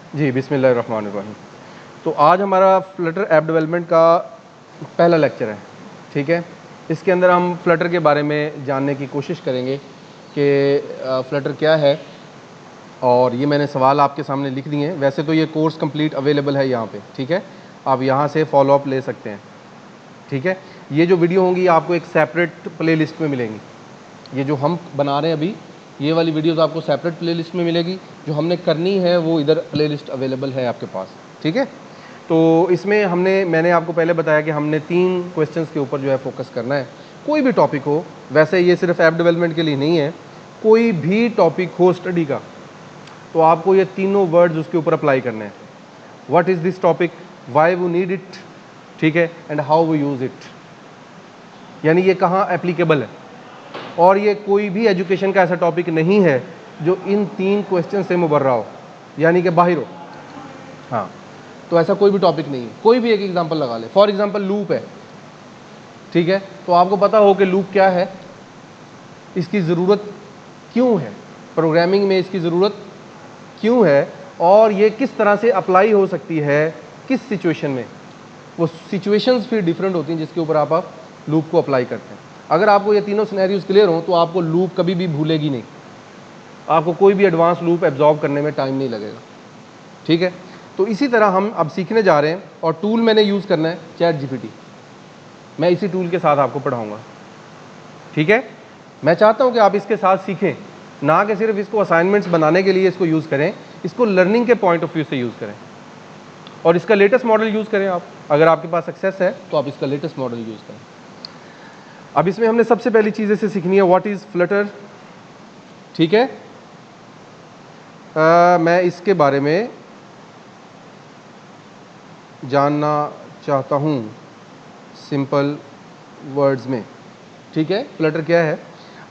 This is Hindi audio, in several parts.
जी, बिस्मिल्लाहिर्रहमानिर्रहीम। तो आज हमारा फ्लटर ऐप डेवलपमेंट का पहला लेक्चर है, ठीक है। इसके अंदर हम फ्लटर के बारे में जानने की कोशिश करेंगे कि फ्लटर क्या है, और ये मैंने सवाल आपके सामने लिख दिए हैं। वैसे तो ये कोर्स कंप्लीट अवेलेबल है यहाँ पे, ठीक है। आप यहाँ से फॉलो अप ले सकते हैं, ठीक है। ये जो वीडियो होंगी आपको एक सेपरेट प्लेलिस्ट में मिलेंगी। ये जो हम बना रहे हैं अभी, ये वाली वीडियोस आपको सेपरेट प्लेलिस्ट में मिलेगी। जो हमने करनी है वो इधर प्लेलिस्ट अवेलेबल है आपके पास, ठीक है। तो इसमें मैंने आपको पहले बताया कि हमने 3 क्वेश्चंस के ऊपर जो है फोकस करना है। कोई भी टॉपिक हो, वैसे ये सिर्फ ऐप डेवलपमेंट के लिए नहीं है, कोई भी टॉपिक हो स्टडी का, तो आपको ये तीनों वर्ड्स उसके ऊपर अप्लाई करने हैं। What is this topic, why we need it, ठीक है, and how we use it, यानी ये कहाँ एप्लीकेबल है। और ये कोई भी एजुकेशन का ऐसा टॉपिक नहीं है जो इन 3 क्वेश्चन से मुबर्रा हो, यानी कि बाहर हो। हाँ, तो ऐसा कोई भी टॉपिक नहीं है। कोई भी एक एग्जांपल लगा ले। फॉर एग्जांपल लूप है, ठीक है, तो आपको पता हो कि लूप क्या है, इसकी ज़रूरत क्यों है, प्रोग्रामिंग में इसकी ज़रूरत क्यों है, और ये किस तरह से अप्लाई हो सकती है किस सिचुएशन में। वो सिचुएशंस फिर डिफरेंट होती हैं जिसके ऊपर आप लूप को अप्लाई करते हैं। अगर आपको ये तीनों सिनेरियोज क्लियर हो तो आपको लूप कभी भी भूलेगी नहीं, आपको कोई भी एडवांस लूप एब्जॉर्ब करने में टाइम नहीं लगेगा, ठीक है। तो इसी तरह हम अब सीखने जा रहे हैं, और टूल मैंने यूज़ करना है चैट जीपीटी। मैं इसी टूल के साथ आपको पढ़ाऊँगा, ठीक है। मैं चाहता हूँ कि आप इसके साथ सीखें, ना कि सिर्फ इसको असाइनमेंट्स बनाने के लिए इसको यूज़ करें, इसको लर्निंग के पॉइंट ऑफ व्यू से यूज़ करें, और इसका लेटेस्ट मॉडल यूज़ करें। आप अगर आपके पास सक्सेस है तो आप इसका लेटेस्ट मॉडल यूज़ करें। अब इसमें हमने सबसे पहली चीज़ से सीखनी है व्हाट इज़ फ्लटर, ठीक है। मैं इसके बारे में जानना चाहता हूँ सिंपल वर्ड्स में, ठीक है। फ्लटर क्या है।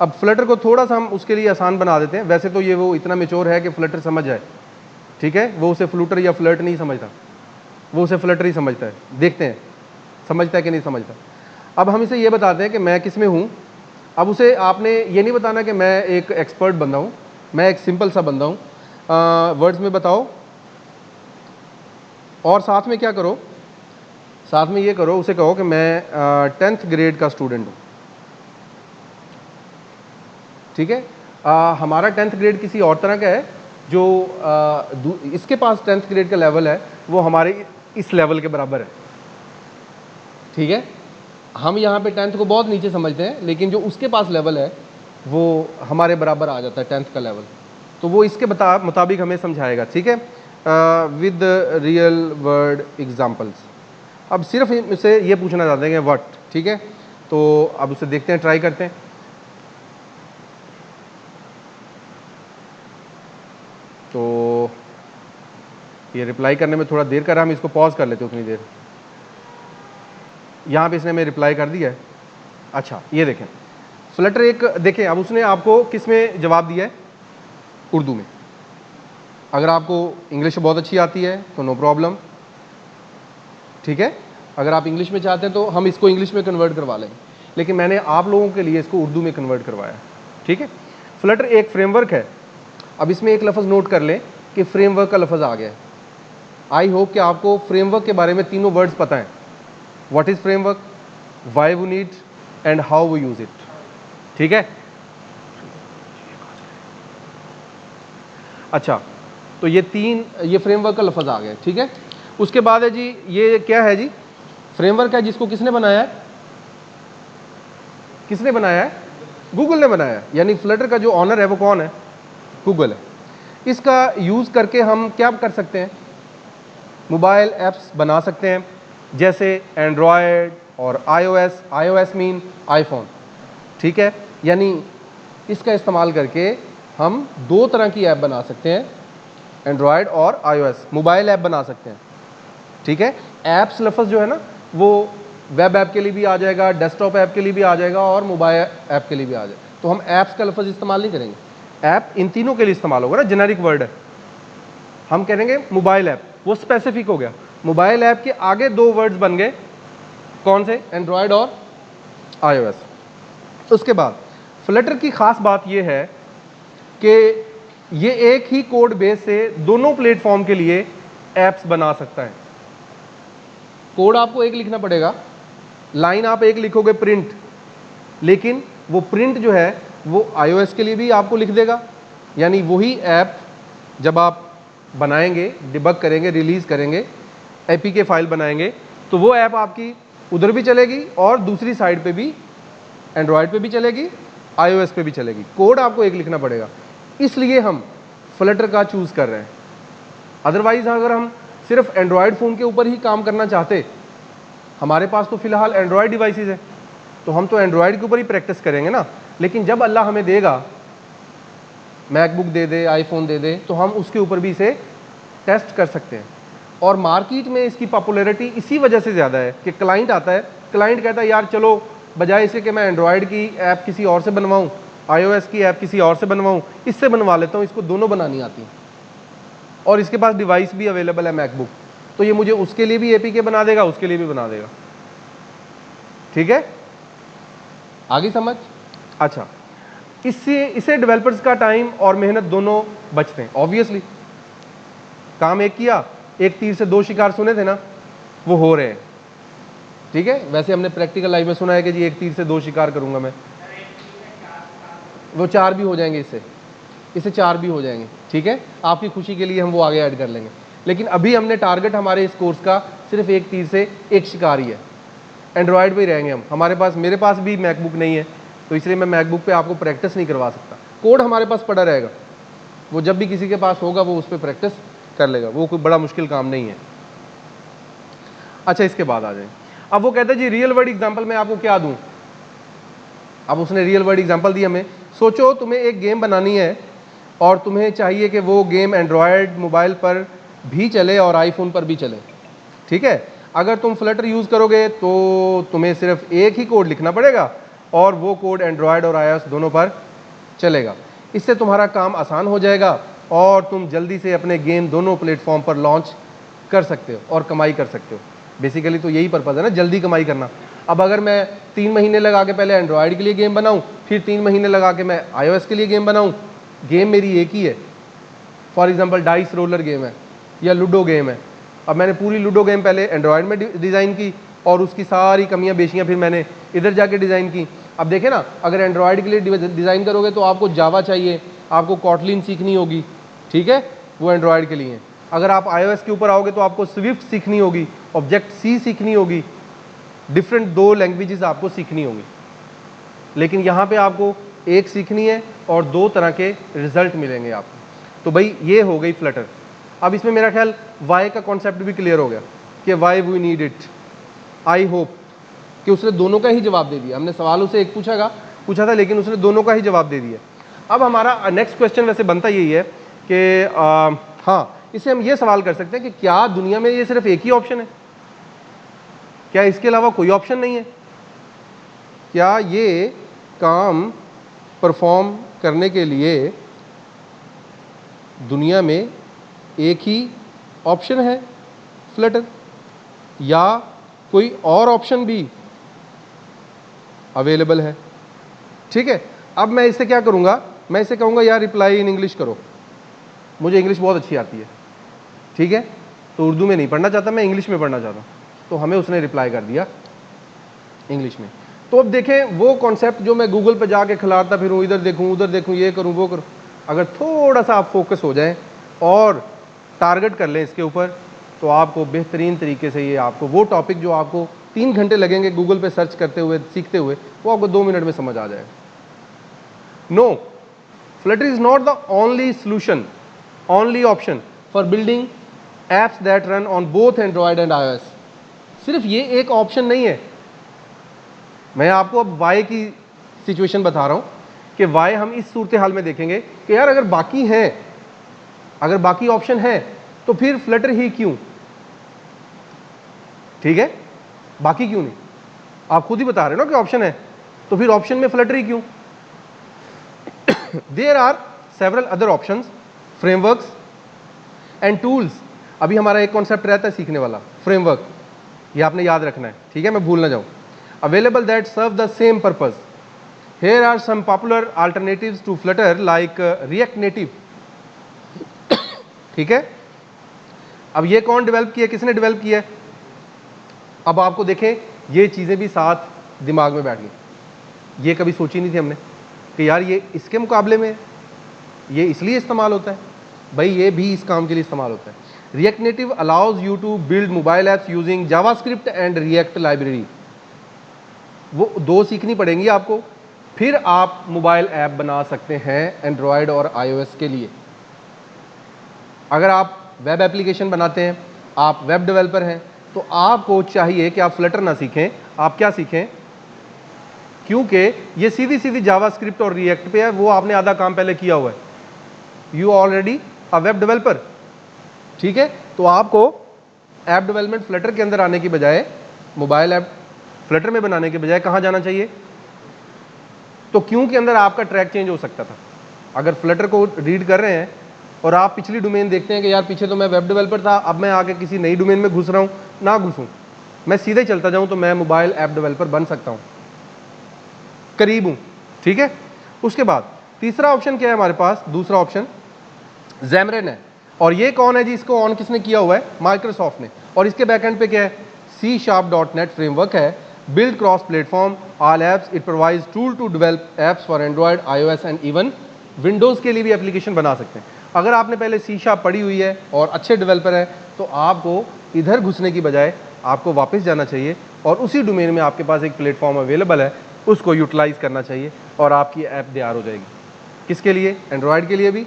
अब फ्लटर को थोड़ा सा हम उसके लिए आसान बना देते हैं। वैसे तो ये वो इतना मेच्योर है कि फ्लटर समझ जाए, ठीक है। वो उसे फ्लूटर या फ्लर्ट नहीं समझता, वो उसे फ्लटर ही समझता है। देखते हैं समझता है कि नहीं समझता। अब हम इसे ये बताते हैं कि मैं किस में हूँ। अब उसे आपने ये नहीं बताना कि मैं एक एक्सपर्ट बंदा हूँ, मैं एक सिंपल सा बंदा हूँ। वर्ड्स में बताओ, और साथ में क्या करो, साथ में ये करो, उसे कहो कि मैं 10th ग्रेड का स्टूडेंट हूँ, ठीक है। हमारा 10th ग्रेड किसी और तरह का है, जो इसके पास 10th ग्रेड का लेवल है वो हमारे इस लेवल के बराबर है, ठीक है। हम यहाँ पे 10th को बहुत नीचे समझते हैं, लेकिन जो उसके पास लेवल है वो हमारे बराबर आ जाता है 10th का लेवल। तो वो इसके मुताबिक हमें समझाएगा, ठीक है, विद रियल वर्ड एग्जाम्पल्स। अब सिर्फ इसे ये पूछना चाहते हैं कि व्हाट, ठीक है। तो अब उसे देखते हैं, ट्राई करते हैं। तो ये रिप्लाई करने में थोड़ा देर कर रहा है, हम इसको पॉज कर लेते हैं उतनी देर। यहाँ पे इसने हमें रिप्लाई कर दिया है। अच्छा, ये देखें फ्लटर एक, देखें अब उसने आपको किस में जवाब दिया है, उर्दू में। अगर आपको इंग्लिश बहुत अच्छी आती है तो नो प्रॉब्लम, ठीक है। अगर आप इंग्लिश में चाहते हैं तो हम इसको इंग्लिश में कन्वर्ट करवा लेंगे, लेकिन मैंने आप लोगों के लिए इसको उर्दू में कन्वर्ट करवाया, ठीक है। फ्लटर एक फ्रेमवर्क है। अब इसमें एक लफ्ज़ नोट कर लें कि फ्रेमवर्क का लफ्ज़ आ गया है। आई होप कि आपको फ्रेमवर्क के बारे में तीनों वर्ड्स पता हैं। What is framework, why we need, and how we use it, ठीक है। अच्छा, तो ये फ्रेमवर्क का लफ्ज़ आ गया, ठीक है। उसके बाद है जी, ये क्या है जी, फ्रेमवर्क है जिसको किसने बनाया है, किसने बनाया है, गूगल ने बनाया है। यानी फ्लटर का जो ऑनर है वो कौन है, गूगल है। इसका यूज़ करके हम क्या कर सकते हैं, मोबाइल ऐप्स बना सकते हैं, जैसे एंड्रॉयड और आईओएस। आईओएस मीन आईफोन, ठीक है। यानी इसका इस्तेमाल करके हम 2 तरह की ऐप बना सकते हैं, एंड्रॉयड और आईओएस। मोबाइल ऐप बना सकते हैं, ठीक है। ऐप्स लफ्ज़ जो है ना वो वेब ऐप के लिए भी आ जाएगा, डेस्कटॉप ऐप के लिए भी आ जाएगा, और मोबाइल ऐप के लिए भी आ जाएगा। तो हम ऐप्स का लफ्ज़ इस्तेमाल नहीं करेंगे, ऐप इन तीनों के लिए इस्तेमाल होगा ना, जेनेरिक वर्ड है। हम कहेंगे मोबाइल ऐप, वो स्पेसिफिक हो गया। मोबाइल ऐप के आगे 2 वर्ड्स बन गए, कौन से, एंड्रॉयड और आईओएस। उसके बाद फ्लटर की ख़ास बात यह है कि ये एक ही कोड बेस से दोनों प्लेटफॉर्म के लिए एप्स बना सकता है। कोड आपको एक लिखना पड़ेगा, लाइन आप एक लिखोगे प्रिंट, लेकिन वो प्रिंट जो है वो iOS के लिए भी आपको लिख देगा, यानी वही ऐप जब आप बनाएंगे, डिबग करेंगे, रिलीज करेंगे, एपीके फाइल बनाएंगे, तो वो ऐप आपकी उधर भी चलेगी और दूसरी साइड पे भी, एंड्रॉयड पे भी चलेगी, iOS पे भी चलेगी। कोड आपको एक लिखना पड़ेगा, इसलिए हम फ्लटर का चूज कर रहे हैं। अदरवाइज अगर हम सिर्फ एंड्रॉयड फ़ोन के ऊपर ही काम करना चाहते, हमारे पास तो फिलहाल एंड्रॉयड डिवाइसेस है, तो हम तो एंड्रॉयड के ऊपर ही प्रैक्टिस करेंगे ना। लेकिन जब अल्लाह हमें देगा, मैकबुक दे दे, आईफोन दे दे, तो हम उसके ऊपर भी इसे टेस्ट कर सकते हैं। और मार्केट में इसकी पॉपुलैरिटी इसी वजह से ज़्यादा है कि क्लाइंट आता है, क्लाइंट कहता है यार चलो बजाय इसे कि मैं एंड्रॉयड की ऐप किसी और से बनवाऊँ, iOS की ऐप किसी और से बनवाऊँ, इससे बनवा लेता हूँ, इसको दोनों बनानी आती हैं और इसके पास डिवाइस भी अवेलेबल है मैकबुक, तो ये मुझे उसके लिए भी एपीके बना देगा, उसके लिए भी बना देगा। ठीक है, आगे समझ? अच्छा, इसे डेवलपर्स का टाइम और मेहनत दोनों बचते हैं। ऑब्वियसली काम एक किया, एक तीर से दो शिकार सुने थे ना, वो हो रहे हैं। ठीक है, वैसे हमने प्रैक्टिकल लाइफ में सुना है कि जी एक तीर से दो शिकार करूंगा मैं, वो चार भी हो जाएंगे, इससे चार भी हो जाएंगे। ठीक है, आपकी खुशी के लिए हम वो आगे ऐड कर लेंगे, लेकिन अभी हमने टारगेट हमारे इस कोर्स का सिर्फ एक तीर से एक शिकार ही है। एंड्रॉयड पे ही रहेंगे हम। हमारे पास, मेरे पास भी मैकबुक नहीं है, तो इसलिए मैं मैकबुक पे आपको प्रैक्टिस नहीं करवा सकता। कोड हमारे पास पड़ा रहेगा, वो जब भी किसी के पास होगा वो उस पर प्रैक्टिस कर लेगा, वो कोई बड़ा मुश्किल काम नहीं है। अच्छा, इसके बाद आ जाए, अब वो कहता है जी रियल वर्ल्ड एग्जाम्पल मैं आपको क्या दूं। अब उसने रियल वर्ल्ड एग्जाम्पल दिया हमें। सोचो तुम्हें एक गेम बनानी है और तुम्हें चाहिए कि वो गेम एंड्रॉयड मोबाइल पर भी चले और आईफोन पर भी चले। ठीक है, अगर तुम फ्लटर यूज़ करोगे तो तुम्हें सिर्फ एक ही कोड लिखना पड़ेगा और वो कोड एंड्रॉयड और iOS दोनों पर चलेगा। इससे तुम्हारा काम आसान हो जाएगा और तुम जल्दी से अपने गेम दोनों प्लेटफॉर्म पर लॉन्च कर सकते हो और कमाई कर सकते हो। बेसिकली तो यही पर्पज़ है ना, जल्दी कमाई करना। अब अगर मैं 3 महीने लगा के पहले एंड्रॉयड के लिए गेम बनाऊं, फिर 3 महीने लगा के मैं iOS के लिए गेम बनाऊं, गेम मेरी एक ही है। For example dice roller game है या लूडो गेम है। अब मैंने पूरी लूडो गेम पहले एंड्रॉयड में डिज़ाइन की और उसकी सारी कमियां बेशियां फिर मैंने इधर जाके डिज़ाइन की। अब देखें ना, अगर एंड्रॉयड के लिए डिज़ाइन करोगे तो आपको जावा चाहिए, आपको कॉटलिन सीखनी होगी। ठीक है, वो एंड्रॉयड के लिए है। अगर आप iOS के ऊपर आओगे तो आपको स्विफ्ट सीखनी होगी, ऑब्जेक्ट सी सीखनी होगी, डिफरेंट 2 लैंग्वेजेस आपको सीखनी होंगी। लेकिन यहाँ पे आपको एक सीखनी है और 2 तरह के रिजल्ट मिलेंगे आपको। तो भाई ये हो गई फ्लटर। अब इसमें मेरा ख्याल वाई का कॉन्सेप्ट भी क्लियर हो गया कि why we need it. I hope कि उसने दोनों का ही जवाब दे दिया। हमने सवाल उसे एक पूछा था लेकिन उसने दोनों का ही जवाब दे दिया। अब हमारा नेक्स्ट क्वेश्चन वैसे बनता यही है कि हाँ, इसे हम ये सवाल कर सकते हैं कि क्या दुनिया में ये सिर्फ एक ही ऑप्शन है? क्या इसके अलावा कोई ऑप्शन नहीं है? क्या ये काम परफॉर्म करने के लिए दुनिया में एक ही ऑप्शन है फ्लटर, या कोई और ऑप्शन भी अवेलेबल है? ठीक है, अब मैं इसे क्या करूंगा, मैं इसे कहूंगा यार रिप्लाई इन इंग्लिश करो। मुझे इंग्लिश बहुत अच्छी आती है, ठीक है, तो उर्दू में नहीं पढ़ना चाहता, मैं इंग्लिश में पढ़ना चाहता हूँ। तो हमें उसने रिप्लाई कर दिया इंग्लिश में। तो अब देखें, वो कॉन्सेप्ट जो मैं गूगल पे जाके खिलाता फिरूँ, इधर देखूँ उधर देखूँ, ये करूँ वो करूँ, अगर थोड़ा सा आप फोकस हो जाएं और टारगेट कर लें इसके ऊपर, तो आपको बेहतरीन तरीके से ये आपको वो टॉपिक जो आपको 3 घंटे लगेंगे गूगल पे सर्च करते हुए सीखते हुए, वो आपको 2 मिनट में समझ आ जाएगा। No, Flutter is not the only solution, only option for building apps that run on both Android and iOS। सिर्फ ये एक ऑप्शन नहीं है। मैं आपको अब वाई की सिचुएशन बता रहा हूं कि वाई हम इस सूरत हाल में देखेंगे कि यार अगर बाकी हैं, अगर बाकी ऑप्शन है तो फिर फ्लटर ही क्यों? ठीक है, बाकी क्यों नहीं? आप खुद ही बता रहे हो ना कि ऑप्शन है, तो फिर ऑप्शन में फ्लटर ही क्यों? There are several other options, frameworks and tools. अभी हमारा एक कॉन्सेप्ट रहता है सीखने वाला, फ्रेमवर्क, ये आपने याद रखना है, ठीक है, मैं भूल ना जाऊं। Available that serve the same purpose. Here are some popular alternatives to Flutter like React Native. ठीक है। अब ये कौन डेवलप किया, किसने डेवलप किया? अब आपको देखें ये चीज़ें भी साथ दिमाग में बैठ गई। ये कभी सोची नहीं थी हमने कि यार ये इसके मुकाबले में ये इसलिए इस्तेमाल होता है। भाई ये भी इस काम के लिए इस्तेमाल होता है। React Native allows you to build mobile apps using JavaScript and React library. वो दो सीखनी पड़ेंगी आपको, फिर आप मोबाइल ऐप बना सकते हैं एंड्रॉयड और आईओएस के लिए। अगर आप वेब एप्लीकेशन बनाते हैं, आप वेब डेवलपर हैं, तो आपको चाहिए कि आप फ्लटर ना सीखें, आप क्या सीखें, क्योंकि ये सीधी सीधी जावास्क्रिप्ट और रिएक्ट पे है, वो आपने आधा काम पहले किया हुआ है। You already a web developer, ठीक है। तो आपको ऐप डेवलपमेंट फ्लटर के अंदर आने की बजाय, मोबाइल ऐप फ्लटर में बनाने के बजाय कहाँ जाना चाहिए? तो क्यों के अंदर आपका ट्रैक चेंज हो सकता था। अगर फ्लटर को रीड कर रहे हैं और आप पिछली डोमेन देखते हैं कि यार पीछे तो मैं वेब डेवलपर था, अब मैं आके किसी नई डोमेन में घुस रहा हूँ, ना घुसूँ, मैं सीधे चलता जाऊँ तो मैं मोबाइल ऐप डेवलपर बन सकता हूँ, करीब हूँ, ठीक है। उसके बाद तीसरा ऑप्शन क्या है हमारे पास? दूसरा ऑप्शन ज़ैमरन है। और ये कौन है जी? इसको ऑन किसने किया हुआ है? माइक्रोसॉफ्ट ने। और इसके बैकएंड पे क्या है? C#.NET फ्रेमवर्क है। Build cross platform all apps, it provides tool to develop apps for Android, iOS and even Windows के लिए भी एप्लीकेशन बना सकते हैं। अगर आपने पहले C# पढ़ी हुई है और अच्छे डेवलपर हैं, तो आपको इधर घुसने की बजाय आपको वापस जाना चाहिए और उसी डोमेन में आपके पास एक प्लेटफॉर्म अवेलेबल है, उसको यूटिलाइज करना चाहिए और आपकी ऐप तैयार हो जाएगी। किसके लिए? एंड्रॉयड के लिए भी,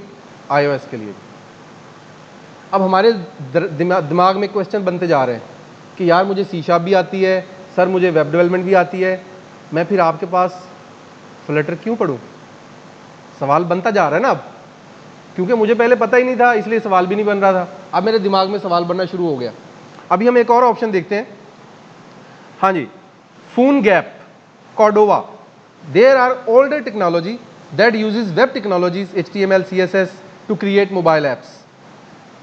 iOS के लिए भी। अब हमारे दिमाग में क्वेश्चन बनते जा रहे हैं कि यार मुझे C# भी आती है, सर मुझे वेब डेवलपमेंट भी आती है, मैं फिर आपके पास फ्लटर क्यों पढ़ूं? सवाल बनता जा रहा है ना अब, क्योंकि मुझे पहले पता ही नहीं था, इसलिए सवाल भी नहीं बन रहा था। अब मेरे दिमाग में सवाल बनना शुरू हो गया। अभी हम एक और ऑप्शन देखते हैं। हाँ जी, PhoneGap, Cordova, there are older technology that uses web technologies HTML CSS to create mobile apps.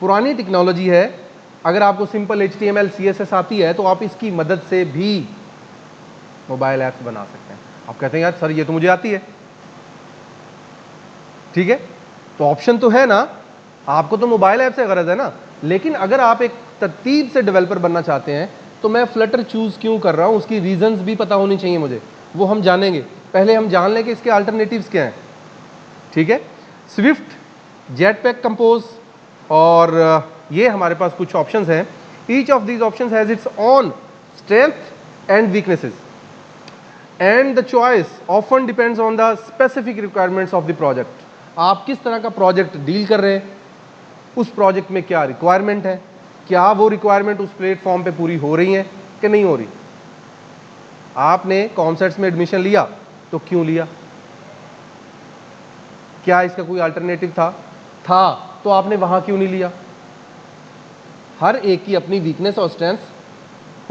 पुरानी टेक्नोलॉजी है, अगर आपको सिंपल HTML CSS आती है तो आप इसकी मदद से भी मोबाइल ऐप्स बना सकते हैं। आप कहते हैं यार सर ये तो मुझे आती है, ठीक है, तो ऑप्शन तो है ना, आपको तो मोबाइल ऐप से गरज है ना। लेकिन अगर आप एक तरतीब से डेवलपर बनना चाहते हैं तो मैं फ्लटर चूज क्यों कर रहा हूं, उसकी रीजंस भी पता होनी चाहिए मुझे, वो हम जानेंगे। पहले हम जान लें कि इसके अल्टरनेटिव्स क्या हैं, ठीक है। स्विफ्ट, जेटपैक कंपोज, और ये हमारे पास कुछ ऑप्शंस हैं। Each of these options has its on strength and weaknesses and the choice often depends on the specific requirements of the project. आप किस तरह का प्रोजेक्ट डील कर रहे हैं, उस प्रोजेक्ट में क्या रिक्वायरमेंट है, क्या वो रिक्वायरमेंट उस प्लेटफॉर्म पे पूरी हो रही है कि नहीं हो रही। आपने कॉन्सेप्ट्स में एडमिशन लिया तो क्यों लिया, क्या इसका कोई अल्टरनेटिव था तो आपने वहां क्यों नहीं लिया। हर एक की अपनी वीकनेस और स्ट्रेंथ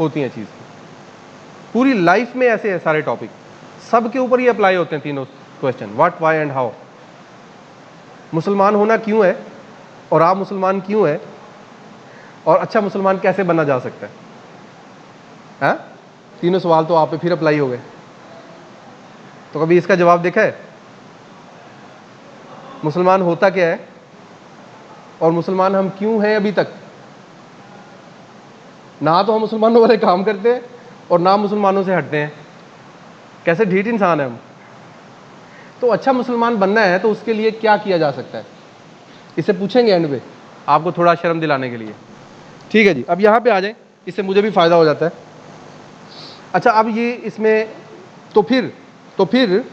होती है चीज की। पूरी लाइफ में ऐसे है सारे टॉपिक, सबके ऊपर ये अप्लाई होते हैं तीनों question, what, why and how. मुसलमान होना क्यों है, और आप मुसलमान क्यों है, और अच्छा मुसलमान कैसे बना जा सकता है, हाँ? तीनों सवाल तो आप पे फिर अप्लाई हो गए। तो कभी इसका जवाब देखा है? मुसलमान होता क्या है और मुसलमान हम क्यों हैं अभी तक? ना तो हम मुसलमानों वाले काम करते हैं और ना मुसलमानों से हटते हैं। कैसे ढीठ इंसान है हम। तो अच्छा मुसलमान बनना है तो उसके लिए क्या किया जा सकता है, इसे पूछेंगे एंड पे, आपको थोड़ा शर्म दिलाने के लिए, ठीक है जी। अब यहाँ पे आ जाए, इससे मुझे भी फायदा हो जाता है। अच्छा, अब ये इसमें तो फिर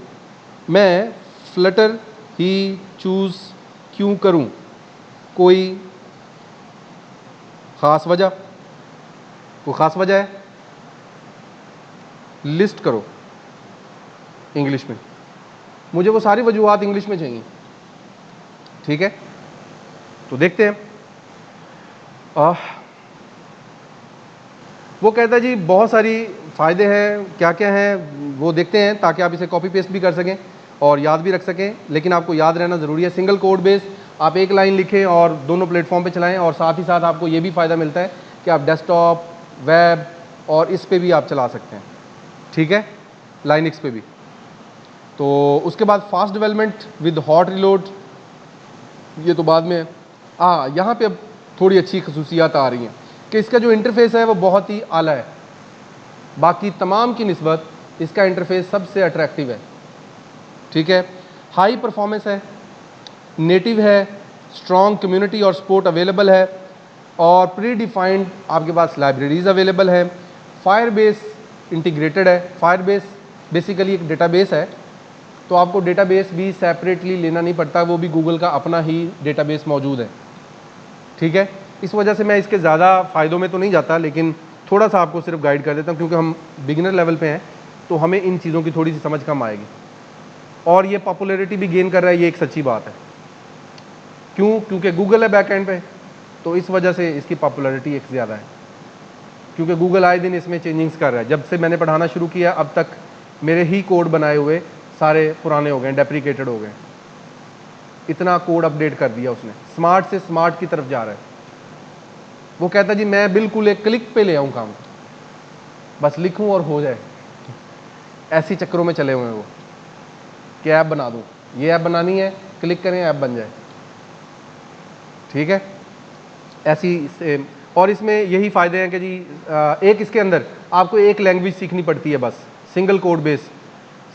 मैं फ्लटर ही चूज क्यों करूं? कोई खास वजह? कोई खास वजह है? लिस्ट करो इंग्लिश में, मुझे वो सारी वजूहात इंग्लिश में चाहिए, ठीक है। तो देखते हैं। वो कहता है जी बहुत सारी फ़ायदे हैं, क्या क्या हैं वो देखते हैं, ताकि आप इसे कॉपी पेस्ट भी कर सकें और याद भी रख सकें। लेकिन आपको याद रहना ज़रूरी है। सिंगल कोड बेस, आप एक लाइन लिखें और दोनों प्लेटफॉर्म पे चलाएं, और साथ ही साथ आपको ये भी फ़ायदा मिलता है कि आप डेस्कटॉप, वेब और इस पे भी आप चला सकते हैं, ठीक है, लाइनक्स पे भी। तो उसके बाद fast development with hot reload, ये तो बाद में है। यहाँ पे अब थोड़ी अच्छी खसूसियात आ रही हैं कि इसका जो इंटरफेस है वो बहुत ही आला है, बाकी तमाम की निस्बत इसका इंटरफेस सबसे अट्रैक्टिव है। ठीक है, हाई परफॉर्मेंस है, नेटिव है, स्ट्रॉन्ग कम्युनिटी और सपोर्ट अवेलेबल है, और प्री डिफाइंड आपके पास लाइब्रेरीज अवेलेबल है। फायरबेस इंटीग्रेटेड है। फायरबेस बेसिकली एक डेटाबेस है, तो आपको डेटाबेस भी सेपरेटली लेना नहीं पड़ता, वो भी गूगल का अपना ही डेटाबेस मौजूद है। ठीक है, इस वजह से मैं इसके ज़्यादा फ़ायदों में तो नहीं जाता, लेकिन थोड़ा सा आपको सिर्फ गाइड कर देता हूँ, क्योंकि हम बिगिनर लेवल पे हैं तो हमें इन चीज़ों की थोड़ी सी समझ कम आएगी। और ये पॉपुलैरिटी भी गेन कर रहा है, ये एक सच्ची बात है। क्यों? क्योंकि गूगल है बैक एंड पे, तो इस वजह से इसकी पॉपुलैरिटी एक ज़्यादा है, क्योंकि गूगल आए दिन इसमें चेंजिंग्स कर रहा है। जब से मैंने पढ़ाना शुरू किया अब तक मेरे ही कोड बनाए हुए सारे पुराने हो गए, डेप्रिकेटेड हो गए, इतना कोड अपडेट कर दिया उसने, स्मार्ट से स्मार्ट की तरफ जा रहा है। वो कहता जी मैं बिल्कुल एक क्लिक पे ले आऊँ काम, बस लिखूँ और हो जाए, ऐसी चक्करों में चले हुए हैं वो कि ऐप बना दूँ, ये ऐप बनानी है, क्लिक करें ऐप बन जाए। ठीक है, ऐसी और इसमें यही फ़ायदे हैं कि जी एक इसके अंदर आपको एक लैंग्वेज सीखनी पड़ती है, बस single code base.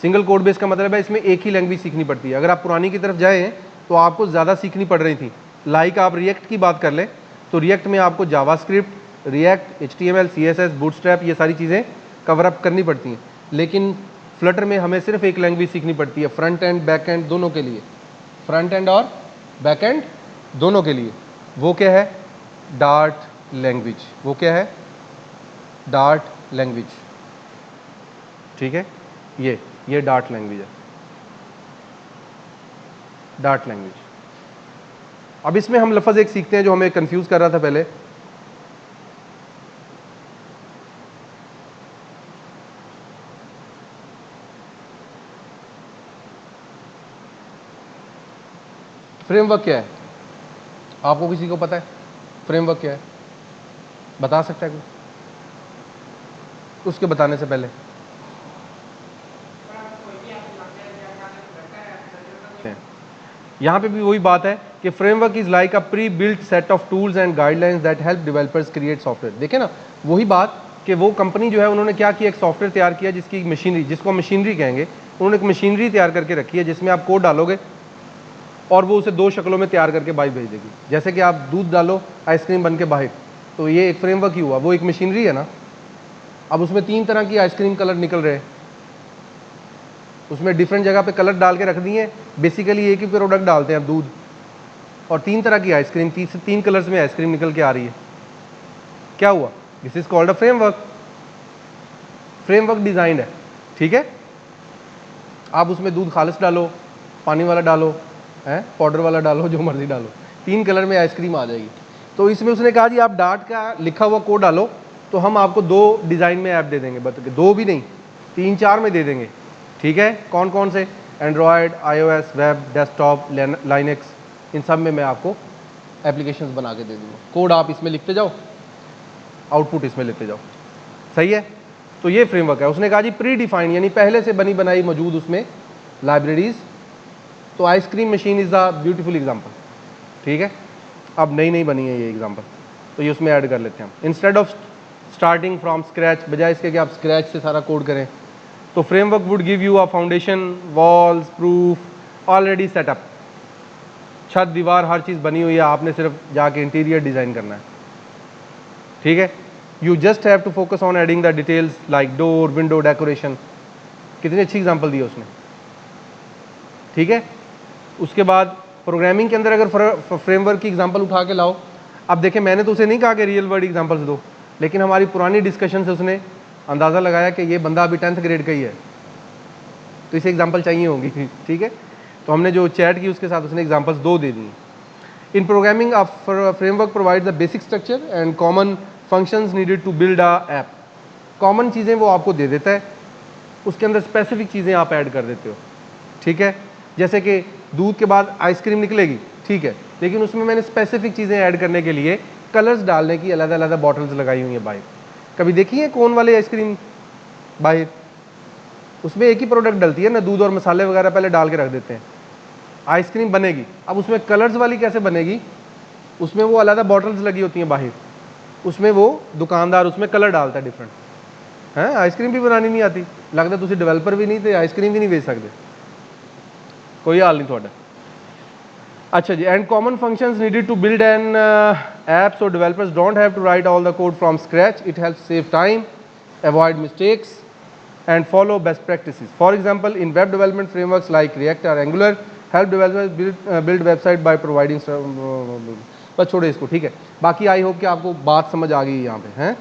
Single code base का मतलब है इसमें एक ही लैंग्वेज सीखनी पड़ती है। अगर आप पुरानी की तरफ जाएँ तो आपको ज़्यादा सीखनी पड़ रही थी। लाइक आप रिएक्ट की बात कर लें तो रिएक्ट में आपको JavaScript, react, HTML, CSS, bootstrap, ये सारी चीज़ें कवर अप करनी पड़ती हैं। लेकिन फ्लटर में हमें सिर्फ एक लैंग्वेज सीखनी पड़ती है, फ्रंट एंड बैक एंड दोनों के लिए, फ्रंट एंड और बैक एंड दोनों के लिए। वो क्या है? Dart language. वो क्या है? Dart language. ठीक है, ये डार्ट लैंग्वेज है, डार्ट लैंग्वेज। अब इसमें हम लफ्ज़ एक सीखते हैं जो हमें कंफ्यूज कर रहा था पहले। फ्रेमवर्क क्या है? आपको किसी को पता है फ्रेमवर्क क्या है? बता सकता है कोई? उसके बताने से पहले यहाँ पे भी वही बात है कि framework is like a pre built set of tools and guidelines that help developers create software. देखे ना, वही बात कि वो कंपनी जो है उन्होंने क्या किया, एक सॉफ्टवेयर तैयार किया जिसकी मशीनरी, जिसको मशीनरी कहेंगे, उन्होंने एक मशीनरी तैयार करके रखी है जिसमें आप कोड डालोगे और वो उसे 2 शक्लों में तैयार करके बाहर भेज देगी। जैसे कि आप दूध डालो, आइसक्रीम बन के बाहर, तो ये एक फ्रेमवर्क ही हुआ, वो एक मशीनरी है ना। अब उसमें 3 तरह की आइसक्रीम कलर निकल रहे हैं, उसमें डिफरेंट जगह पे कलर डाल के रख दिए। बेसिकली एक ही प्रोडक्ट डालते हैं, दूध, और 3 तरह की आइसक्रीम, 3 कलर्स में आइसक्रीम निकल के आ रही है। क्या हुआ? This is called a framework. Framework designed है। ठीक है, आप उसमें दूध खालिस डालो, पानी वाला डालो, पाउडर वाला डालो, जो मर्जी डालो, 3 कलर में आइसक्रीम आ जाएगी। तो इसमें उसने कहा जी आप डार्ट का लिखा हुआ कोड डालो तो हम आपको 2 डिज़ाइन में ऐप दे देंगे, बता के 2 भी नहीं, 3-4 में दे देंगे। ठीक है, कौन कौन से? Android, iOS, web, desktop, Linux, इन सब में मैं आपको एप्लीकेशंस बना के दे दूँगा। कोड आप इसमें लिखते जाओ, आउटपुट इसमें लेते जाओ। सही है, तो ये फ्रेमवर्क है। उसने कहा जी प्री डिफाइंड, यानी पहले से बनी बनाई मौजूद उसमें लाइब्रेरीज। तो ice cream machine is a beautiful example. ठीक है, अब नई नई बनी है ये एग्जाम्पल, तो ये उसमें ऐड कर लेते हैं हम। Instead of starting from scratch, बजाय इसके कि आप स्क्रैच से सारा कोड करें, तो framework would give you a foundation, walls, proof already setup. छत, दीवार, हर चीज़ बनी हुई है, आपने सिर्फ जाके इंटीरियर डिज़ाइन करना है। ठीक है, you just have to focus on adding the details like door, window, decoration. कितनी अच्छी एग्जाम्पल दी उसने। ठीक है, उसके बाद प्रोग्रामिंग के अंदर अगर फ्रेमवर्क की एग्जांपल उठा के लाओ, अब देखें मैंने तो उसे नहीं कहा कि रियल वर्ल्ड एग्जांपल्स दो, लेकिन हमारी पुरानी डिस्कशन से उसने अंदाज़ा लगाया कि ये बंदा अभी 10th ग्रेड का ही है, तो इसे एग्जांपल चाहिए होंगी। ठीक है, तो हमने जो चैट की उसके साथ उसने एग्जांपल्स 2 दे दी। In programming framework provides the basic structure and common functions needed to build a app. Common चीज़ें वो आपको दे देता है, उसके अंदर स्पेसिफिक चीज़ें आप ऐड कर देते हो। ठीक है, जैसे कि दूध के बाद आइसक्रीम निकलेगी, ठीक है, लेकिन उसमें मैंने स्पेसिफिक चीज़ें ऐड करने के लिए कलर्स डालने की अलग अलग बॉटल्स लगाई हुई हैं बाहर। कभी देखी है कोन वाली आइसक्रीम बाहर? उसमें एक ही प्रोडक्ट डलती है ना, दूध और मसाले वगैरह पहले डाल के रख देते हैं, आइसक्रीम बनेगी। अब उसमें कलर्स वाली कैसे बनेगी? उसमें वो अलग बॉटल्स लगी होती हैं बाहर, उसमें वो दुकानदार उसमें कलर डालता है डिफरेंट, हैं आइसक्रीम भी बनानी नहीं आती, लगता तुसी डेवलपर भी नहीं थे, आइसक्रीम भी नहीं बेच सकते, कोई हाल नहीं थोड़ा। अच्छा जी, and common functions needed to build an app so developers don't have to write all the code from scratch, it helps save time, avoid mistakes and follow best practices. For example, in web development frameworks like React or Angular, help developers build website by providing बस छोड़े इसको, ठीक है। बाकी आई होप कि आपको बात समझ आ गई यहाँ पे, हैं।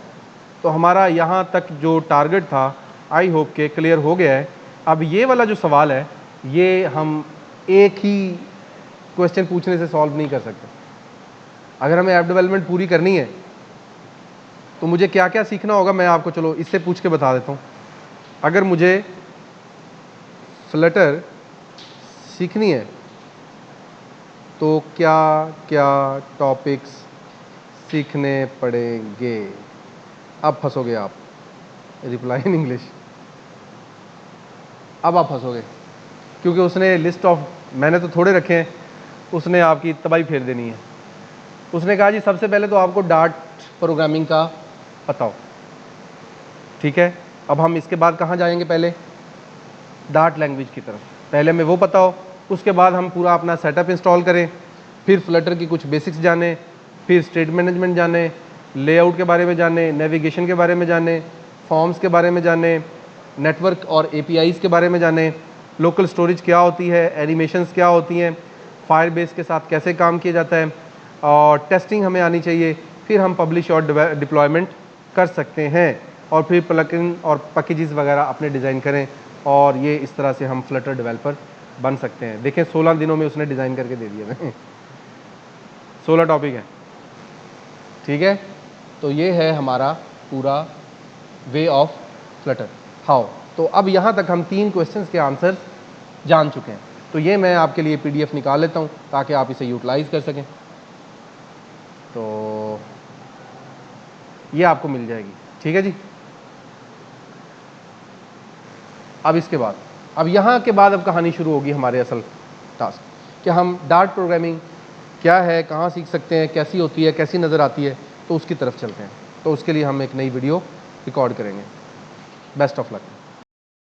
तो हमारा यहाँ तक जो टारगेट था आई होप के क्लियर हो गया है। अब ये वाला जो सवाल है ये हम एक ही क्वेश्चन पूछने से सॉल्व नहीं कर सकते। अगर हमें ऐप डेवलपमेंट पूरी करनी है तो मुझे क्या क्या सीखना होगा, मैं आपको चलो इससे पूछ के बता देता हूँ। अगर मुझे फ्लटर सीखनी है तो क्या क्या टॉपिक्स सीखने पड़ेंगे? अब फंसोगे आप, रिप्लाई इन इंग्लिश, अब आप फंसोगे क्योंकि उसने लिस्ट ऑफ, मैंने तो थोड़े रखे हैं, उसने आपकी तबाही फेर देनी है। उसने कहा जी सबसे पहले तो आपको डार्ट प्रोग्रामिंग का पता हो, ठीक है। अब हम इसके बाद कहाँ जाएंगे, पहले डार्ट लैंग्वेज की तरफ, पहले हमें वो पता हो, उसके बाद हम पूरा अपना सेटअप इंस्टॉल करें, फिर फ्लटर की कुछ बेसिक्स जाने, फिर स्टेट मैनेजमेंट जाने, लेआउट के बारे में जाने, नेविगेशन के बारे में जाने, फॉर्म्स के बारे में जाने, नेटवर्क और एपीआईज़ के बारे में जाने, लोकल स्टोरेज क्या होती है, एनिमेशंस क्या होती हैं, फायरबेस के साथ कैसे काम किया जाता है, और टेस्टिंग हमें आनी चाहिए। फिर हम पब्लिश और डिप्लॉयमेंट कर सकते हैं और फिर प्लगइन और पैकेजेस वगैरह अपने डिज़ाइन करें, और ये इस तरह से हम फ्लटर डेवलपर बन सकते हैं। देखें 16 दिनों में उसने डिज़ाइन करके दे दिया है 16 टॉपिक है, ठीक है। तो ये है हमारा पूरा वे ऑफ फ्लटर हाउ। तो अब यहाँ तक हम 3 क्वेश्चंस के आंसर जान चुके हैं। तो ये मैं आपके लिए PDF निकाल लेता हूँ ताकि आप इसे यूटिलाइज कर सकें। तो ये आपको मिल जाएगी, ठीक है जी। अब इसके बाद, अब यहाँ के बाद अब कहानी शुरू होगी हमारे असल टास्क कि हम डार्ट प्रोग्रामिंग क्या है, कहाँ सीख सकते हैं, कैसी होती है, कैसी नज़र आती है, तो उसकी तरफ चलते हैं। तो उसके लिए हम एक नई वीडियो रिकॉर्ड करेंगे। Best of luck.